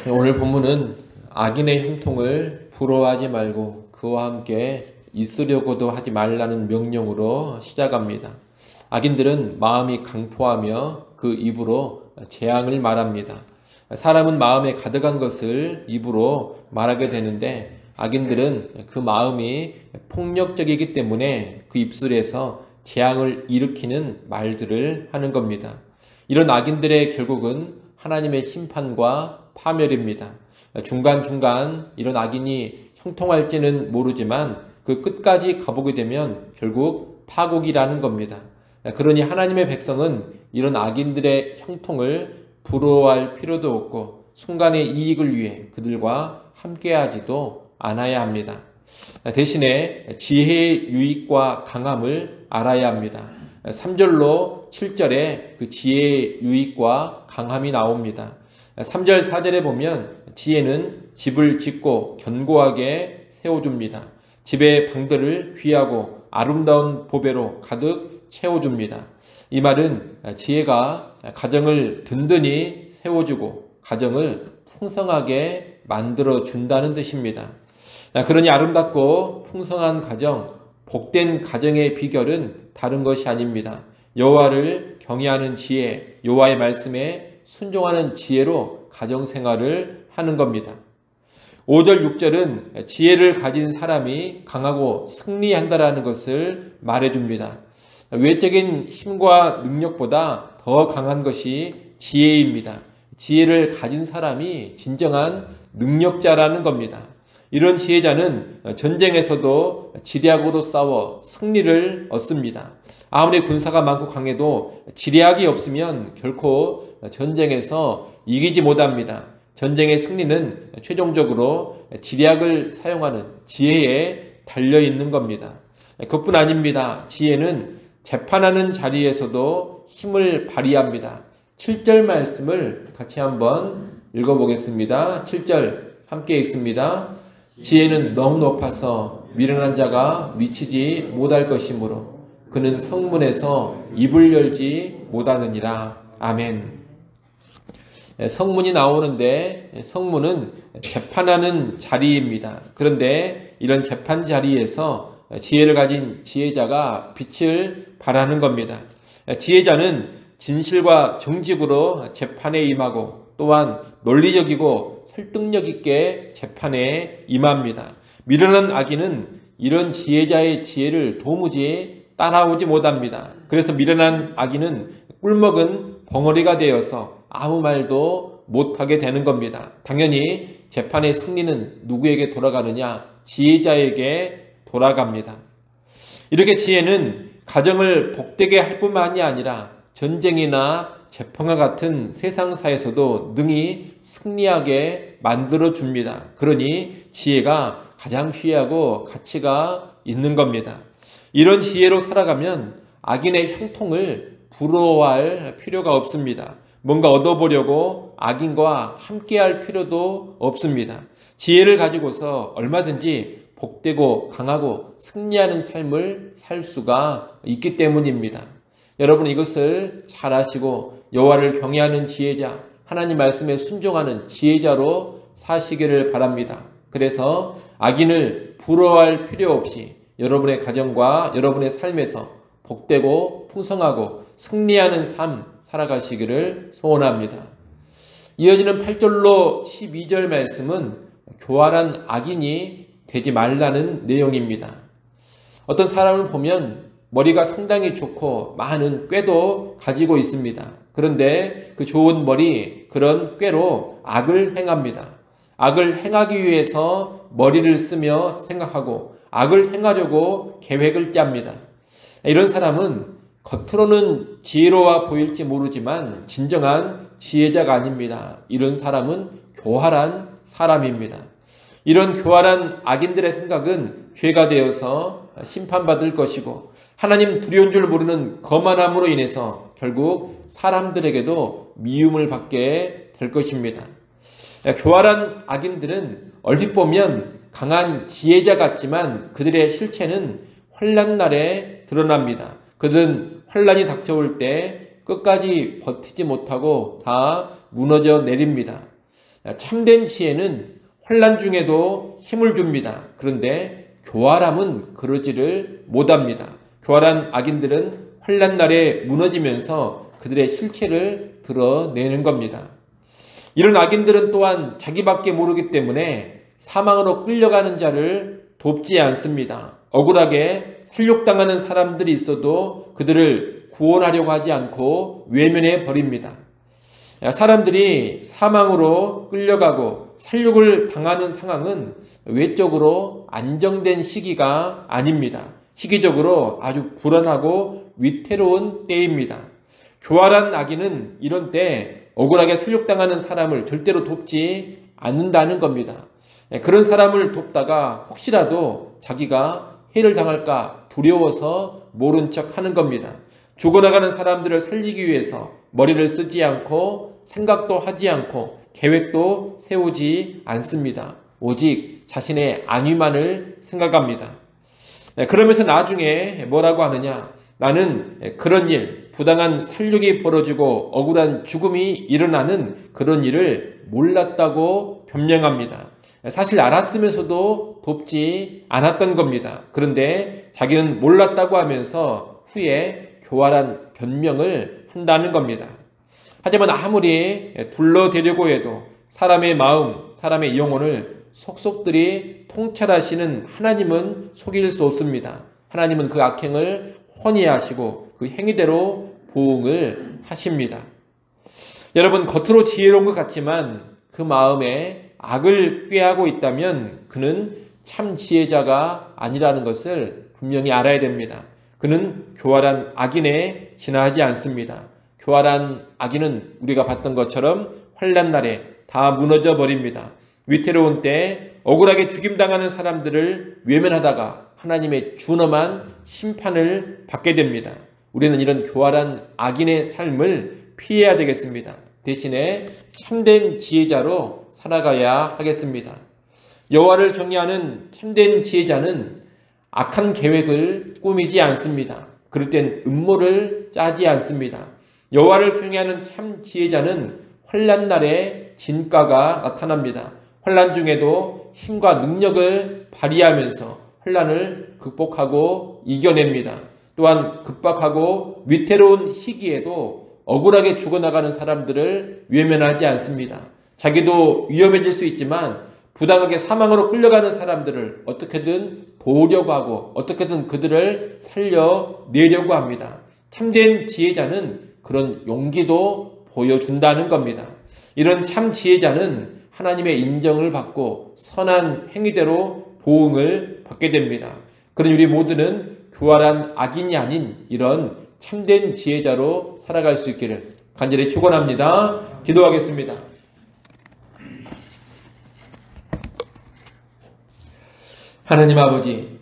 오늘 본문은 악인의 형통을 부러워하지 말고 그와 함께 있으려고도 하지 말라는 명령으로 시작합니다. 악인들은 마음이 강포하며 그 입으로 재앙을 말합니다. 사람은 마음에 가득한 것을 입으로 말하게 되는데 악인들은 그 마음이 폭력적이기 때문에 그 입술에서 재앙을 일으키는 말들을 하는 겁니다. 이런 악인들의 결국은 하나님의 심판과 파멸입니다. 중간중간 이런 악인이 형통할지는 모르지만 그 끝까지 가보게 되면 결국 파국이라는 겁니다. 그러니 하나님의 백성은 이런 악인들의 형통을 부러워할 필요도 없고 순간의 이익을 위해 그들과 함께하지도 않아야 합니다. 대신에 지혜의 유익과 강함을 알아야 합니다. 3절로 7절에 그 지혜의 유익과 강함이 나옵니다. 3절 4절에 보면 지혜는 집을 짓고 견고하게 세워줍니다. 집의 방들을 귀하고 아름다운 보배로 가득 채워줍니다. 이 말은 지혜가 가정을 든든히 세워주고 가정을 풍성하게 만들어준다는 뜻입니다. 그러니 아름답고 풍성한 가정, 복된 가정의 비결은 다른 것이 아닙니다. 여호와를 경외하는 지혜, 여호와의 말씀에 순종하는 지혜로 가정생활을 하는 겁니다. 5절, 6절은 지혜를 가진 사람이 강하고 승리한다라는 것을 말해줍니다. 외적인 힘과 능력보다 더 강한 것이 지혜입니다. 지혜를 가진 사람이 진정한 능력자라는 겁니다. 이런 지혜자는 전쟁에서도 지략으로 싸워 승리를 얻습니다. 아무리 군사가 많고 강해도 지략이 없으면 결코 전쟁에서 이기지 못합니다. 전쟁의 승리는 최종적으로 지략을 사용하는 지혜에 달려있는 겁니다. 그뿐 아닙니다. 지혜는 재판하는 자리에서도 힘을 발휘합니다. 7절 말씀을 같이 한번 읽어보겠습니다. 7절 함께 읽습니다. 지혜는 너무 높아서 미련한 자가 미치지 못할 것이므로 그는 성문에서 입을 열지 못하느니라. 아멘. 성문이 나오는데 성문은 재판하는 자리입니다. 그런데 이런 재판 자리에서 지혜를 가진 지혜자가 빛을 발하는 겁니다. 지혜자는 진실과 정직으로 재판에 임하고 또한 논리적이고 설득력 있게 재판에 임합니다. 미련한 악인은 이런 지혜자의 지혜를 도무지 따라오지 못합니다. 그래서 미련한 악인은 꿀먹은 벙어리가 되어서 아무 말도 못하게 되는 겁니다. 당연히 재판의 승리는 누구에게 돌아가느냐? 지혜자에게 돌아갑니다. 이렇게 지혜는 가정을 복되게 할 뿐만이 아니라 전쟁이나 재판과 같은 세상사에서도 능히 승리하게 만들어줍니다. 그러니 지혜가 가장 귀하고 가치가 있는 겁니다. 이런 지혜로 살아가면 악인의 형통을 부러워할 필요가 없습니다. 뭔가 얻어보려고 악인과 함께할 필요도 없습니다. 지혜를 가지고서 얼마든지 복되고 강하고 승리하는 삶을 살 수가 있기 때문입니다. 여러분 이것을 잘 아시고 여호와를 경외하는 지혜자, 하나님 말씀에 순종하는 지혜자로 사시기를 바랍니다. 그래서 악인을 부러워할 필요 없이 여러분의 가정과 여러분의 삶에서 복되고 풍성하고 승리하는 삶 살아가시기를 소원합니다. 이어지는 8절로 12절 말씀은 교활한 악인이 되지 말라는 내용입니다. 어떤 사람을 보면 머리가 상당히 좋고 많은 꾀도 가지고 있습니다. 그런데 그 좋은 머리, 그런 꾀로 악을 행합니다. 악을 행하기 위해서 머리를 쓰며 생각하고 악을 행하려고 계획을 짭니다. 이런 사람은 겉으로는 지혜로워 보일지 모르지만 진정한 지혜자가 아닙니다. 이런 사람은 교활한 사람입니다. 이런 교활한 악인들의 생각은 죄가 되어서 심판받을 것이고 하나님 두려운 줄 모르는 거만함으로 인해서 결국 사람들에게도 미움을 받게 될 것입니다. 교활한 악인들은 얼핏 보면 강한 지혜자 같지만 그들의 실체는 환난 날에 드러납니다. 그들은 환난이 닥쳐올 때 끝까지 버티지 못하고 다 무너져 내립니다. 참된 지혜는 환난 중에도 힘을 줍니다. 그런데 교활함은 그러지를 못합니다. 교활한 악인들은 환난 날에 무너지면서 그들의 실체를 드러내는 겁니다. 이런 악인들은 또한 자기밖에 모르기 때문에 사망으로 끌려가는 자를 돕지 않습니다. 억울하게 살육당하는 사람들이 있어도 그들을 구원하려고 하지 않고 외면해 버립니다. 사람들이 사망으로 끌려가고 살육을 당하는 상황은 외적으로 안정된 시기가 아닙니다. 시기적으로 아주 불안하고 위태로운 때입니다. 교활한 악인은 이런 때 억울하게 살육당하는 사람을 절대로 돕지 않는다는 겁니다. 그런 사람을 돕다가 혹시라도 자기가 해를 당할까 두려워서 모른 척 하는 겁니다. 죽어나가는 사람들을 살리기 위해서 머리를 쓰지 않고 생각도 하지 않고 계획도 세우지 않습니다. 오직 자신의 안위만을 생각합니다. 그러면서 나중에 뭐라고 하느냐? 나는 그런 일, 부당한 살육이 벌어지고 억울한 죽음이 일어나는 그런 일을 몰랐다고 변명합니다. 사실 알았으면서도 돕지 않았던 겁니다. 그런데 자기는 몰랐다고 하면서 후에 교활한 변명을 한다는 겁니다. 하지만 아무리 둘러대려고 해도 사람의 마음, 사람의 영혼을 속속들이 통찰하시는 하나님은 속일 수 없습니다. 하나님은 그 악행을 훤히 하시고 그 행위대로 보응을 하십니다. 여러분, 겉으로 지혜로운 것 같지만 그 마음에 악을 꾀하고 있다면 그는 참 지혜자가 아니라는 것을 분명히 알아야 됩니다. 그는 교활한 악인에 지나지 않습니다. 교활한 악인은 우리가 봤던 것처럼 환난 날에 다 무너져 버립니다. 위태로운 때 억울하게 죽임당하는 사람들을 외면하다가 하나님의 준엄한 심판을 받게 됩니다. 우리는 이런 교활한 악인의 삶을 피해야 되겠습니다. 대신에 참된 지혜자로 살아가야 하겠습니다. 여호와를 경외하는 참된 지혜자는 악한 계획을 꾸미지 않습니다. 그럴 땐 음모를 짜지 않습니다. 여호와를 경외하는 참 지혜자는 환난 날에 진가가 나타납니다. 환난 중에도 힘과 능력을 발휘하면서 환난을 극복하고 이겨냅니다. 또한 급박하고 위태로운 시기에도 억울하게 죽어나가는 사람들을 외면하지 않습니다. 자기도 위험해질 수 있지만 부당하게 사망으로 끌려가는 사람들을 어떻게든 도우려고 하고 어떻게든 그들을 살려내려고 합니다. 참된 지혜자는 그런 용기도 보여준다는 겁니다. 이런 참 지혜자는 하나님의 인정을 받고 선한 행위대로 보응을 받게 됩니다. 그러니 우리 모두는 교활한 악인이 아닌 이런 참된 지혜자로 살아갈 수 있기를 간절히 축원합니다. 기도하겠습니다. 하나님 아버지,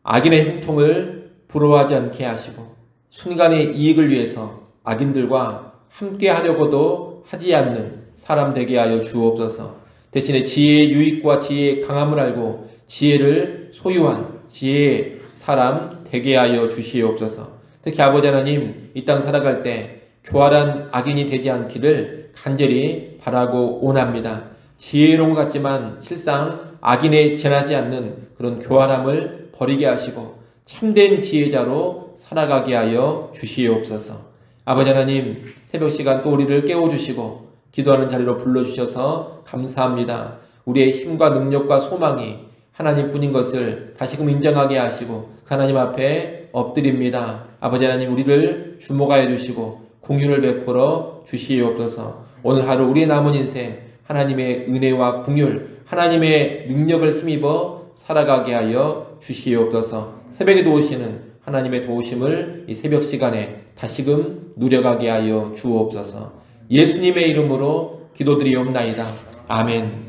악인의 형통을 부러워하지 않게 하시고 순간의 이익을 위해서 악인들과 함께 하려고도 하지 않는 사람 되게 하여 주옵소서. 대신에 지혜의 유익과 지혜의 강함을 알고 지혜를 소유한 지혜의 사람 되게 하여 주시옵소서. 특히 아버지 하나님, 이 땅 살아갈 때 교활한 악인이 되지 않기를 간절히 바라고 원합니다. 지혜로운 것 같지만 실상 악인에 지나지 않는 그런 교활함을 버리게 하시고 참된 지혜자로 살아가게 하여 주시옵소서. 아버지 하나님, 새벽 시간 또 우리를 깨워주시고 기도하는 자리로 불러주셔서 감사합니다. 우리의 힘과 능력과 소망이 하나님뿐인 것을 다시금 인정하게 하시고 하나님 앞에 엎드립니다. 아버지 하나님, 우리를 주목하여 주시고 긍휼을 베풀어 주시옵소서. 오늘 하루 우리의 남은 인생 하나님의 은혜와 긍휼, 하나님의 능력을 힘입어 살아가게 하여 주시옵소서. 새벽에 도우시는 하나님의 도우심을 이 새벽 시간에 다시금 누려가게 하여 주옵소서. 예수님의 이름으로 기도드리옵나이다. 아멘.